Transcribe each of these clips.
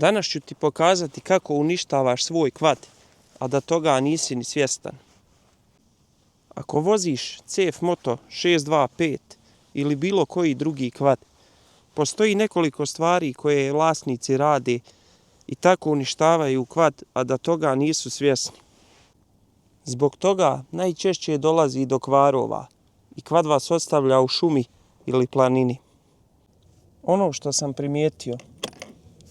Danas ću ti pokazati kako uništavaš svoj kvad, a da toga nisi ni svjestan. Ako voziš CF Moto 625 ili bilo koji drugi kvad, postoji nekoliko stvari koje vlasnici rade i tako uništavaju kvad, a da toga nisu svjesni. Zbog toga najčešće dolazi do kvarova i kvad vas ostavlja u šumi ili planini. Ono što sam primijetio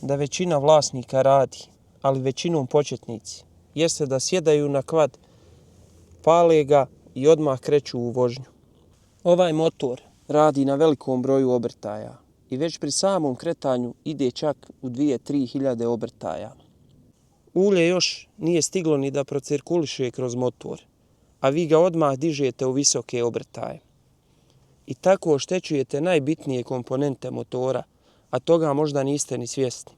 da većina vlasnika radi, ali većinom početnici, jeste da sjedaju na kvad, pale ga i odmah kreću u vožnju. Ovaj motor radi na velikom broju obrtaja i već pri samom kretanju ide čak u 2-3 hiljade obrtaja. Ulje još nije stiglo ni da procirkuliše kroz motor, a vi ga odmah dižete u visoke obrtaje. I tako oštećujete najbitnije komponente motora, a toga možda niste ni svjesni.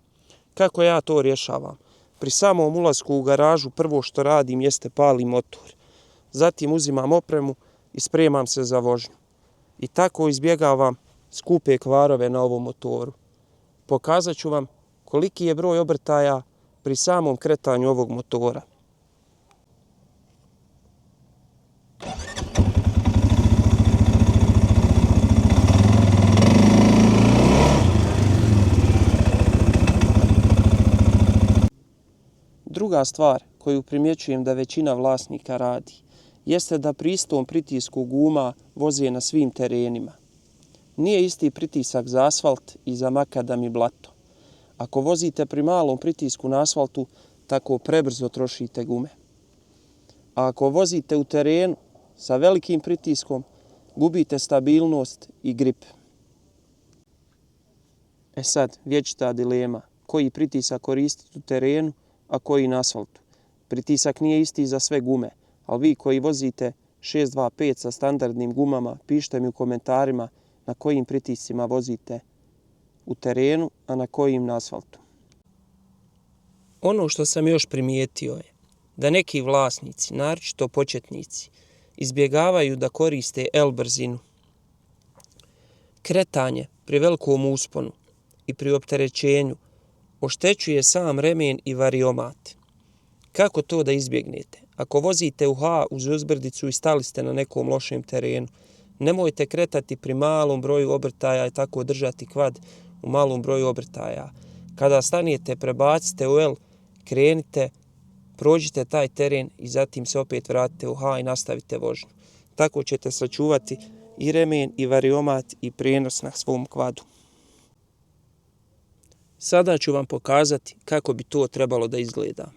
Kako ja to rješavam? Pri samom ulasku u garažu prvo što radim jeste palim motor. Zatim uzimam opremu i spremam se za vožnju. I tako izbjegavam skupe kvarove na ovom motoru. Pokazat ću vam koliki je broj obrtaja pri samom kretanju ovog motora. Druga stvar koju primjećujem da većina vlasnika radi, jeste da pri istom pritisku guma voze na svim terenima. Nije isti pritisak za asfalt i za makadam i blato. Ako vozite pri malom pritisku na asfaltu, tako prebrzo trošite gume. A ako vozite u terenu sa velikim pritiskom, gubite stabilnost i grip. Sad, vječita dilema. Koji pritisak koristiti u terenu, a koji na asfaltu? Pritisak nije isti za sve gume, ali vi koji vozite 625 sa standardnim gumama, pišite mi u komentarima na kojim pritiscima vozite u terenu, a na kojim na asfaltu. Ono što sam još primijetio je da neki vlasnici, naročito početnici, izbjegavaju da koriste L brzinu. Kretanje pri velikom usponu i pri opterećenju oštećuje sam remen i variomat. Kako to da izbjegnete? Ako vozite u H uz uzbrdicu i stali ste na nekom lošem terenu, nemojte kretati pri malom broju obrtaja i tako držati kvad u malom broju obrtaja. Kada stanete, prebacite u L, krenite, prođite taj teren i zatim se opet vratite u H i nastavite vožnju. Tako ćete sačuvati i remen i variomat i prijenos na svom kvadu. Sada ću vam pokazati kako bi to trebalo da izgleda.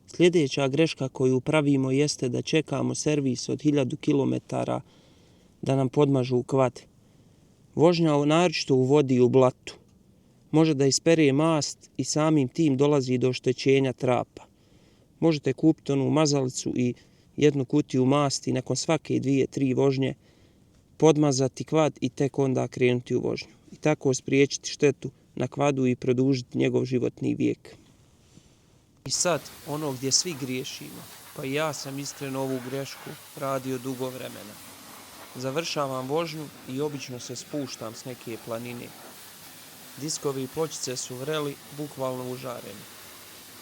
Sljedeća greška koju pravimo jeste da čekamo servis od 1000 km da nam podmažu kvad. Vožnja naročito u vodi i u blatu može da ispere mast i samim tim dolazi do oštećenja trapa. Možete kupiti onu mazalicu i jednu kutiju masti i nakon svake 2-3 vožnje podmazati kvad i tek onda krenuti u vožnju. I tako spriječiti štetu na kvadu i produžiti njegov životni vijek. I sad, ono gdje svi griješimo, pa i ja sam iskreno ovu grešku radio dugo vremena. Završavam vožnju i obično se spuštam s neke planine. Diskovi i pločice su vreli, bukvalno užareni.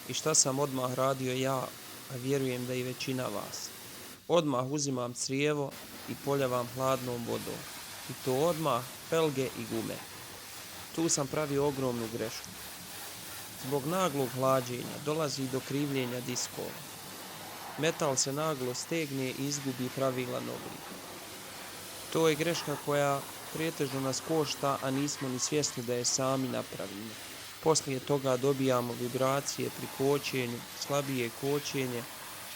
I šta sam odmah radio ja, a vjerujem da i većina vas? Odmah uzimam crijevo i poljavam hladnom vodom. I to odmah pelge i gume. Tu sam pravio ogromnu grešku. Zbog naglog hlađenja dolazi do krivljenja diskova. Metal se naglo stegne i izgubi pravilan oblik. To je greška koja pretežno nas košta, a nismo ni svjesni da je sami napravimo. Poslije toga dobijamo vibracije pri kočenju, slabije kočenje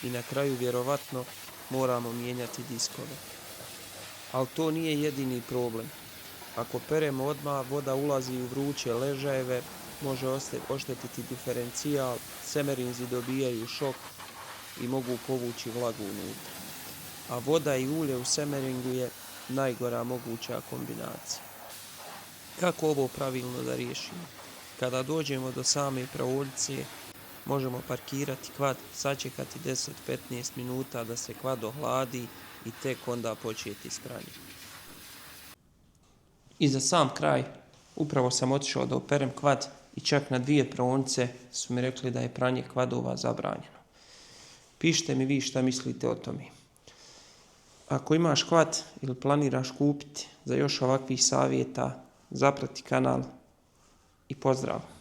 i na kraju vjerovatno moramo mijenjati diskove. Ali to nije jedini problem. Ako peremo odmah, voda ulazi u vruće ležajeve, može oštetiti diferencijal, semerinzi dobijaju šok i mogu povući vlagu unutra. A voda i ulje u semeringu je najgora moguća kombinacija. Kako ovo pravilno da riješimo? Kada dođemo do same praoljce, možemo parkirati kvad, sačekati 10-15 minuta da se kvad ohladi i tek onda početi s pranjem. I za sam kraj, upravo sam otišao da operem kvad i čak na 2 praonice su mi rekli da je pranje kvadova zabranjeno. Pišite mi vi šta mislite o tome. Ako imaš kvad ili planiraš kupiti, za još ovakvih savjeta, zaprati kanal i pozdrav!